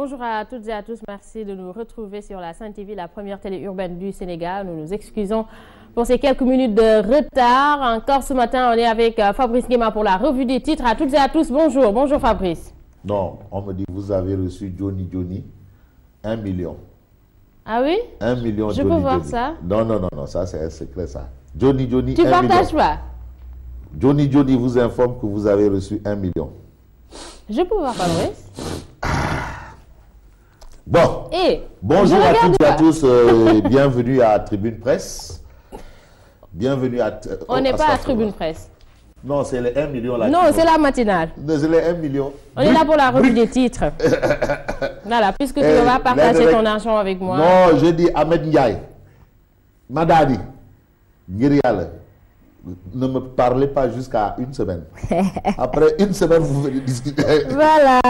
Bonjour à toutes et à tous, merci de nous retrouver sur la Sen TV, la première télé urbaine du Sénégal. Nous nous excusons pour ces quelques minutes de retard. Encore ce matin, on est avec Fabrice Nguema pour la revue des titres. À toutes et à tous, bonjour. Bonjour Fabrice. Non, on me dit vous avez reçu Johnny, 1 million. Ah oui? 1 million. Je peux voir ça? Non, ça c'est un secret ça. Johnny, tu partages pas? Johnny vous informe que vous avez reçu 1 million. Je peux voir Fabrice? Bon, bonjour à toutes et à tous, bienvenue à Tribune Presse. Bienvenue à... On n'est pas à Tribune Presse. Non, c'est les 1 million là. Non, c'est la matinale. C'est les 1 million. On est là pour la revue des titres. Voilà, puisque tu vas partager ton argent avec moi. Non, je dis Ahmed Ndiaye, Madadi, Ngirial, ne me parlez pas jusqu'à une semaine. Après une semaine, vous venez discuter. Voilà.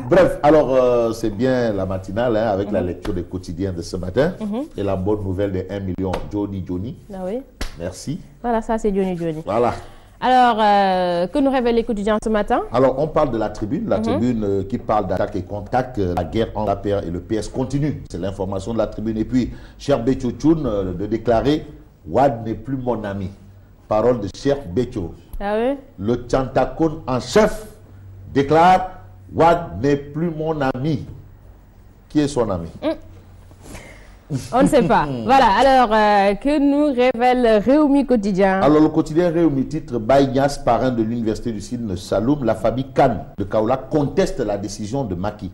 Bref, alors c'est bien la matinale hein, avec la lecture des quotidiens de ce matin et la bonne nouvelle des 1 million Johnny. Ah oui. Merci. Voilà, ça c'est Johnny. Voilà. Alors, que nous révèlent les quotidiens ce matin? Alors, on parle de la tribune, tribune qui parle d'attaque et contact. La guerre entre l'APR et le PS continue. C'est l'information de la tribune. Et puis, Cheikh Béthio Thioune de déclarer « Wade n'est plus mon ami ». Parole de Cheikh Béthio. Ah oui? Le Tchantakoun en chef déclare « Wade n'est plus mon ami ». Qui est son ami? On ne sait pas. Voilà, alors que nous révèle Réumi Quotidien? Alors le quotidien Réumi titre Baye Niasse, parrain de l'université du Sine Saloum, la famille Kane de Kaolack conteste la décision de Macky.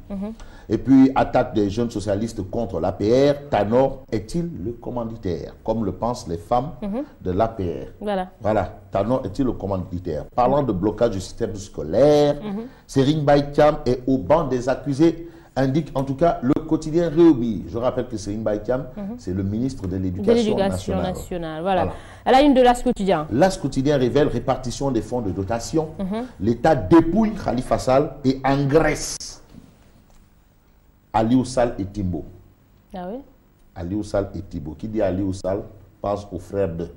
Et puis attaque des jeunes socialistes contre l'APR, Tanor est-il le commanditaire, comme le pensent les femmes de l'APR. Voilà, Tanor est-il le commanditaire. Parlant de blocage du système scolaire, Serigne Mbaye Thiam est au banc des accusés, indique en tout cas le quotidien Réumi. Je rappelle que Serigne Mbaye Thiam, c'est le ministre de l'Éducation nationale. Voilà. À la une de l'As Quotidien. L'As Quotidien révèle répartition des fonds de dotation. L'État dépouille Khalifa Sall et engraisse Aliou Sall et Timbo. Ah oui? Aliou Sall et Timbo. Qui dit Aliou Sall pense aux frères de.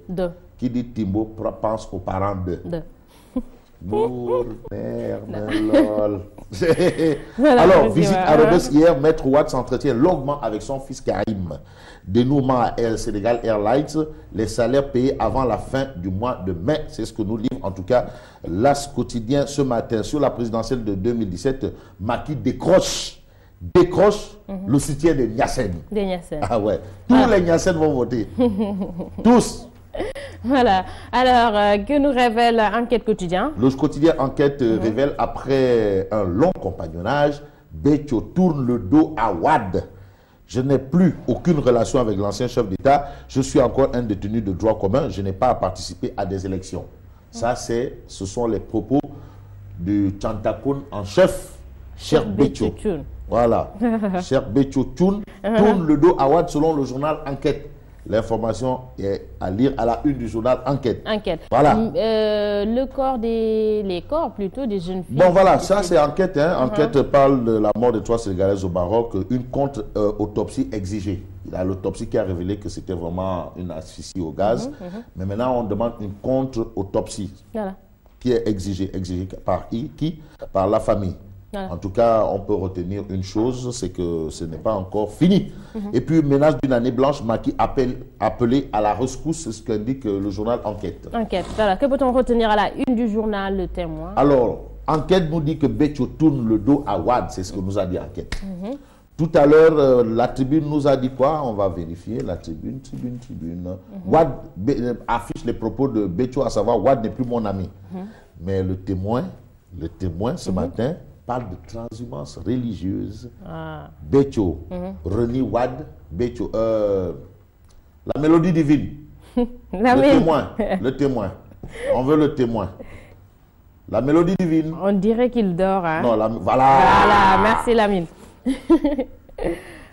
Qui dit Timbo pense aux parents de. Alors, visite à Rebeuss hier, Maître Wade s'entretient longuement avec son fils Karim. Dénouement à Air Sénégal Airlines, les salaires payés avant la fin du mois de mai. C'est ce que nous livre en tout cas l'As Quotidien ce matin. Sur la présidentielle de 2017, Macky décroche le soutien des Niassènes. Ah ouais, tous les Niassènes vont voter. Tous. Voilà. Alors, que nous révèle Enquête Quotidien? Le quotidien Enquête révèle, après un long compagnonnage, Béthio tourne le dos à Wade. Je n'ai plus aucune relation avec l'ancien chef d'État. Je suis encore un détenu de droit commun. Je n'ai pas à participer à des élections. Ça, ce sont les propos du Tchantakoun en chef, Cheikh Béthio. Voilà. Cheikh Béthio tourne le dos à Wade selon le journal Enquête. L'information est à lire à la une du journal Enquête. Voilà. Les corps des jeunes filles. Bon voilà, ça c'est Enquête. Enquête parle de la mort de 3 Sénégalaises au Maroc, une contre-autopsie exigée. Il y a l'autopsie qui a révélé que c'était vraiment une asphyxie au gaz. Mais maintenant on demande une contre-autopsie qui est exigée par qui? Par la famille. En tout cas, on peut retenir une chose, c'est que ce n'est pas encore fini. Et puis, menace d'une année blanche, Macky appelé à la rescousse, c'est ce qu'indique le journal Enquête. Voilà. Que peut-on retenir à la une du journal Le Témoin? Alors, Enquête nous dit que Béthio tourne le dos à Wade, c'est ce que nous a dit Enquête. Tout à l'heure, la tribune nous a dit quoi? On va vérifier, la tribune. Wade affiche les propos de Béthio, à savoir Wade n'est plus mon ami. Mais le témoin ce matin, parle de transhumance religieuse. Béthio renie Wade. Béthio, la mélodie divine. Le témoin. On veut le témoin. La mélodie divine. On dirait qu'il dort. Hein? Non, voilà. Merci Lamine.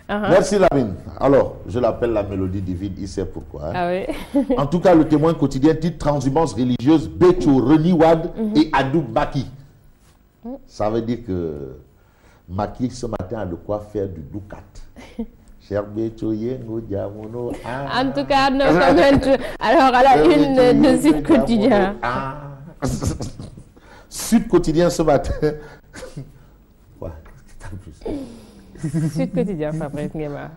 Merci Lamine. Alors, je l'appelle la mélodie divine, il sait pourquoi. Hein? Ah oui. En tout cas, le témoin quotidien titre transhumance religieuse. Béthio renie Wade et adoube Macky. Ça veut dire que Macky ce matin a de quoi faire du doukat. En tout cas, nos commentaires. Alors, à la une de Sud Quotidien. Sud Quotidien ce matin. Sud Quotidien, Fabrice Nguema.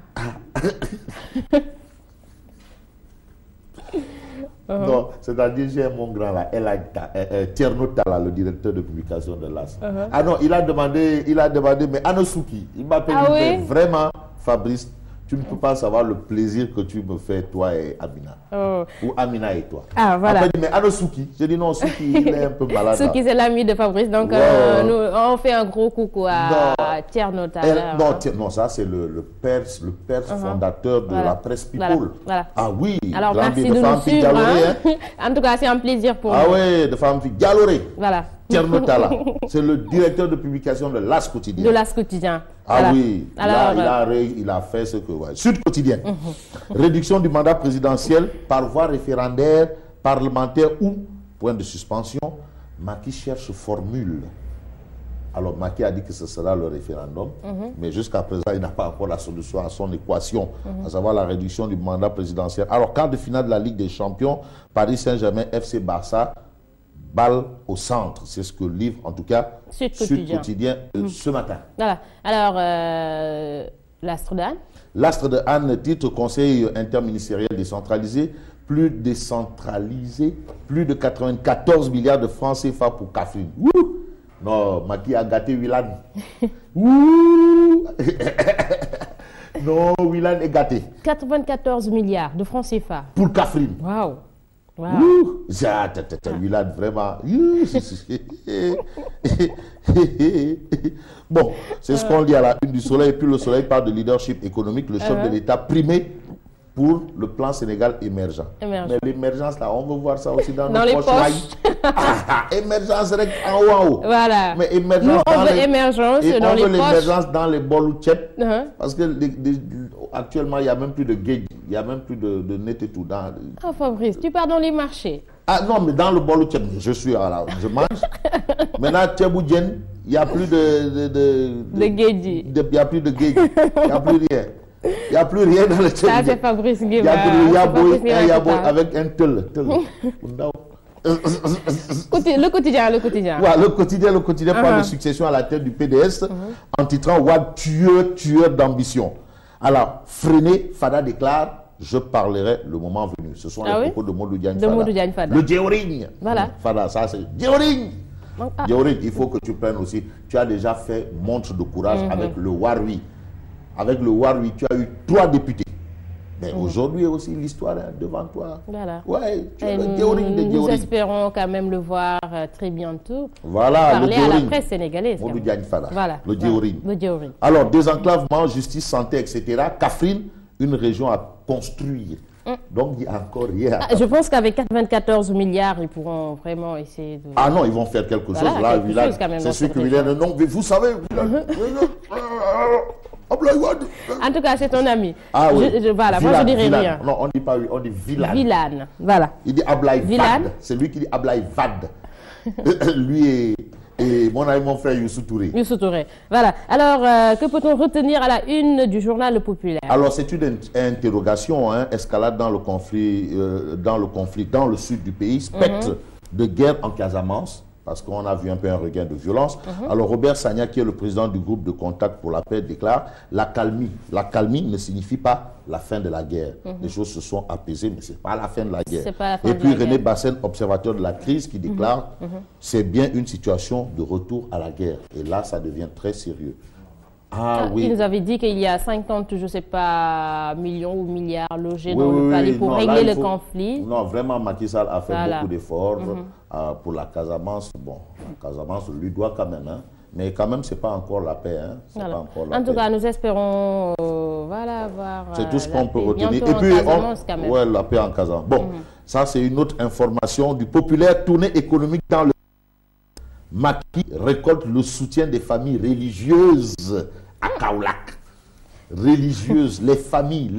Non, c'est-à-dire, j'ai mon grand là, Tierno Tala, le directeur de publication de l'AS. Ah non, il a demandé, mais Anosouki, il m'a appelé, mais vraiment, Fabrice, tu ne peux pas savoir le plaisir que tu me fais, toi et Amina. Ou Amina et toi. Ah, voilà. Après, il dit, mais Anosouki. J'ai dit, non, Souki, il est un peu malade. Souki, c'est l'ami de Fabrice. Donc, nous, on fait un gros coucou à Tierno Tala. Non, ça, c'est le père fondateur de la presse People. Voilà. Ah oui. Alors, merci de nous suivre. En tout cas, c'est un plaisir pour nous. Ah oui, de Femme Galoré. Voilà. Tierno Tala, c'est le directeur de publication de l'As Quotidien. De l'As Quotidien. Ah voilà. Oui, alors, il a fait ce que... Ouais. Sud Quotidien. Réduction du mandat présidentiel par voie référendaire, parlementaire ou point de suspension. Macky cherche formule. Alors Macky a dit que ce sera le référendum, mais jusqu'à présent, il n'a pas encore la solution à son équation, à savoir la réduction du mandat présidentiel. Alors, quart de finale de la Ligue des Champions, Paris Saint-Germain, FC Barça, balle au centre. C'est ce que livre, en tout cas, Sud Quotidien ce matin. Voilà. Alors, l'Astre d'Anne. L'Astre de Anne, titre Conseil interministériel décentralisé, plus décentralisé, plus de 94 milliards de francs CFA pour Kaffrine. Non, Macky a gâté Wilane. Non, Wilane est gâté. 94 milliards de francs CFA. Pour Kaffrine. Waouh. Wilane, vraiment. Bon, c'est ce qu'on lit à la une du Soleil. Et puis le Soleil parle de leadership économique. Le chef de l'État primé pour le plan Sénégal émergent. Mais l'émergence, là, on veut voir ça aussi dans nos poches. Émergence en haut, en haut. Voilà. Mais émergence, nous, on veut émergence dans les poches. L'émergence dans les bols ou tchèp. Parce que actuellement, il n'y a même plus de guide. Il n'y a même plus de net et tout. Ah, Fabrice, tu pars dans les marchés. Ah non, mais dans le bol ou tchèp, je suis là, je mange. Maintenant, tchèboudjen, il n'y a plus de guide. Il n'y a plus de guide. Il n'y a plus rien. Il n'y a plus rien dans le tchèp. Ça, c'est Fabrice Nguema. Il y a avec un tel. Le quotidien. Ouais, le quotidien parle de succession à la tête du PDS en titrant Wad tueur d'ambition. Alors, freiné, Fada déclare je parlerai le moment venu. Ce sont les propos de Modou Diagne Fada. Le Djeoring. Voilà. Fada, ça c'est Djeoring. Djeoring, il faut que tu prennes aussi. Tu as déjà fait montre de courage avec le Warwi. Avec le Warwi, tu as eu 3 députés. Mais aujourd'hui aussi, l'histoire est devant toi. Voilà. Ouais, tu as le Djeoring de Djeoring. Nous espérons quand même le voir très bientôt. Voilà, parler à la presse sénégalaise. Modou Diagne Fada. Voilà. Le Djeoring. Le Djeoring. Alors, désenclavement, justice, santé, etc. Kaffrine, une région à construire. Donc, il n'y a encore rien. Je pense qu'avec 94 milliards, ils pourront vraiment essayer de... Ah non, ils vont faire quelque chose. Là, c'est sûr que Wilane... Non, mais vous savez... En tout cas, c'est ton ami. Ah oui. Voilà, moi je dirais rien. Non, on ne dit pas oui, on dit Vilane. Vilane, voilà. Il dit Ablaï Vad. C'est lui qui dit Ablaï Vad. Lui et mon ami, mon frère Youssou Touré. Youssou Touré. Voilà. Alors, que peut-on retenir à la une du journal Le Populaire? Alors, c'est une interrogation, hein, escalade dans le conflit, dans le sud du pays, spectre de guerre en Casamance, parce qu'on a vu un peu un regain de violence. Alors, Robert Sagna, qui est le président du groupe de contact pour la paix, déclare la calmie. La calmie ne signifie pas la fin de la guerre. Les choses se sont apaisées, mais ce n'est pas la fin de la guerre. Et puis, René Bassène, observateur de la crise, qui déclare c'est bien une situation de retour à la guerre. Et là, ça devient très sérieux. Il nous avait dit qu'il y a 50, je ne sais pas, millions ou milliards logés dans le palais pour régler le conflit. Non, vraiment, Macky Sall a fait beaucoup d'efforts pour la Casamance. Bon, la Casamance lui doit quand même, hein. Mais quand même, ce n'est pas encore la paix. Hein. Pas encore la paix. Tout cas, nous espérons voir c'est tout ce qu'on peut retenir. Et puis, la paix en Casamance. Bon, ça, c'est une autre information du Populaire, tournée économique dans le... Macky récolte le soutien des familles religieuses à Kaolack. Religieuses, les familles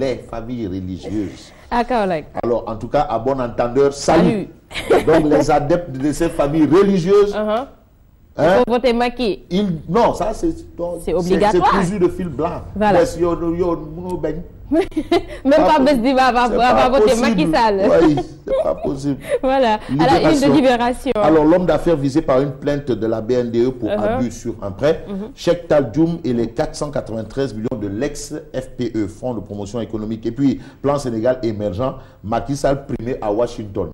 religieuses. À Kaolack. Alors, en tout cas, à bon entendeur, salut. Donc, les adeptes de ces familles religieuses, Hein? Pour voter Macky. Non, ça c'est obligatoire. C'est cousu de fil blanc. Voilà. Même pas Besdiba va voter Macky Sall. Oui, c'est pas possible. Voilà. À la une de Libération. Alors, l'homme d'affaires visé par une plainte de la BNDE pour abus sur un prêt, Cheikh Taljoum et les 493 millions de l'ex-FPE, Fonds de promotion économique, et puis Plan Sénégal émergent, Macky Sall primé à Washington.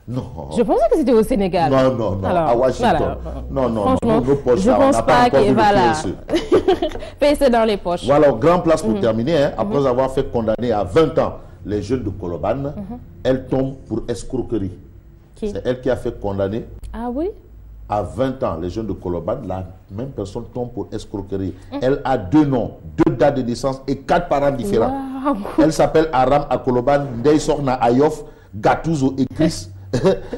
Non. Je pensais que c'était au Sénégal. Non, alors, à Washington. Voilà. Non, franchement, nos poches, je ne pense pas qu'il va là. Payer dans les poches. Voilà, grand place pour terminer. Hein, après avoir fait condamner à 20 ans les jeunes de Koloban, elle tombe pour escroquerie. C'est elle qui a fait condamner. Ah oui? À 20 ans, les jeunes de Koloban, la même personne tombe pour escroquerie. Elle a 2 noms, 2 dates de naissance et 4 parents différents. Wow. Elle s'appelle Aram à Koloban, Ndeye Sorna Ayof, Gatouzo et Chris.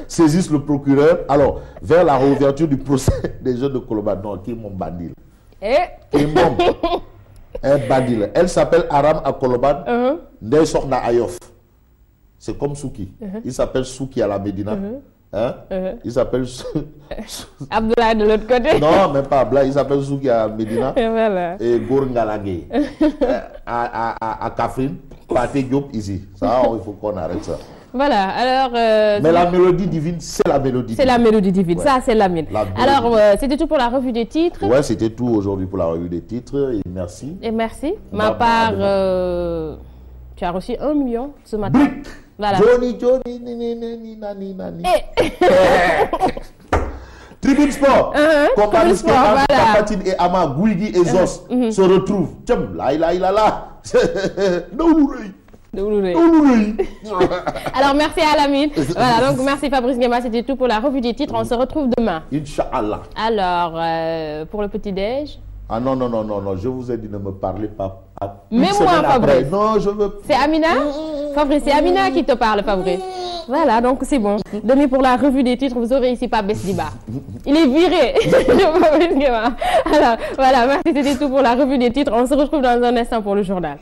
Saisissent le procureur. Alors, vers la réouverture du procès des jeunes de Koloban, non, qui est mon bandit. Qui est mon bandit. Elle s'appelle Aram à Koloban, Ndeye Sorna Ayof. C'est comme Souki. Il s'appelle Souki à la Médina. Hein? Il s'appelle Abdoulaye de l'autre côté. Non, même pas Abdoulaye. Il s'appelle Souki à Médina. Voilà. Et Gourngalagé à Kafrine. Pathé Diop ici. Ça, il faut qu'on arrête ça. Voilà, alors... mais la mélodie divine, c'est la mélodie divine. C'est la mélodie divine, ouais. Ça c'est la mienne. Alors, c'était tout pour la revue des titres. Ouais, c'était tout aujourd'hui pour la revue des titres. Et merci. Et merci. Ma part, tu as reçu 1 million ce matin. Brick. Voilà. Johnny, nani. Tribune Sport. Compagnie Sport, Papatine et Ama, Gouigui et Zos se retrouvent. Tcham, là. Alors merci à Lamine. Voilà, donc merci Fabrice Nguema, c'était tout pour la revue des titres. On se retrouve demain. Inch'Allah. Alors, pour le petit-déj. Ah non, je vous ai dit ne me parlez pas. Mais moi, Fabrice. Non, je veux. C'est Amina Fabrice, c'est Amina qui te parle, Fabrice. Voilà, donc c'est bon. Demain pour la revue des titres, vous aurez ici pas Besdiba. Il est viré. Alors, voilà, merci, c'était tout pour la revue des titres. On se retrouve dans un instant pour le journal.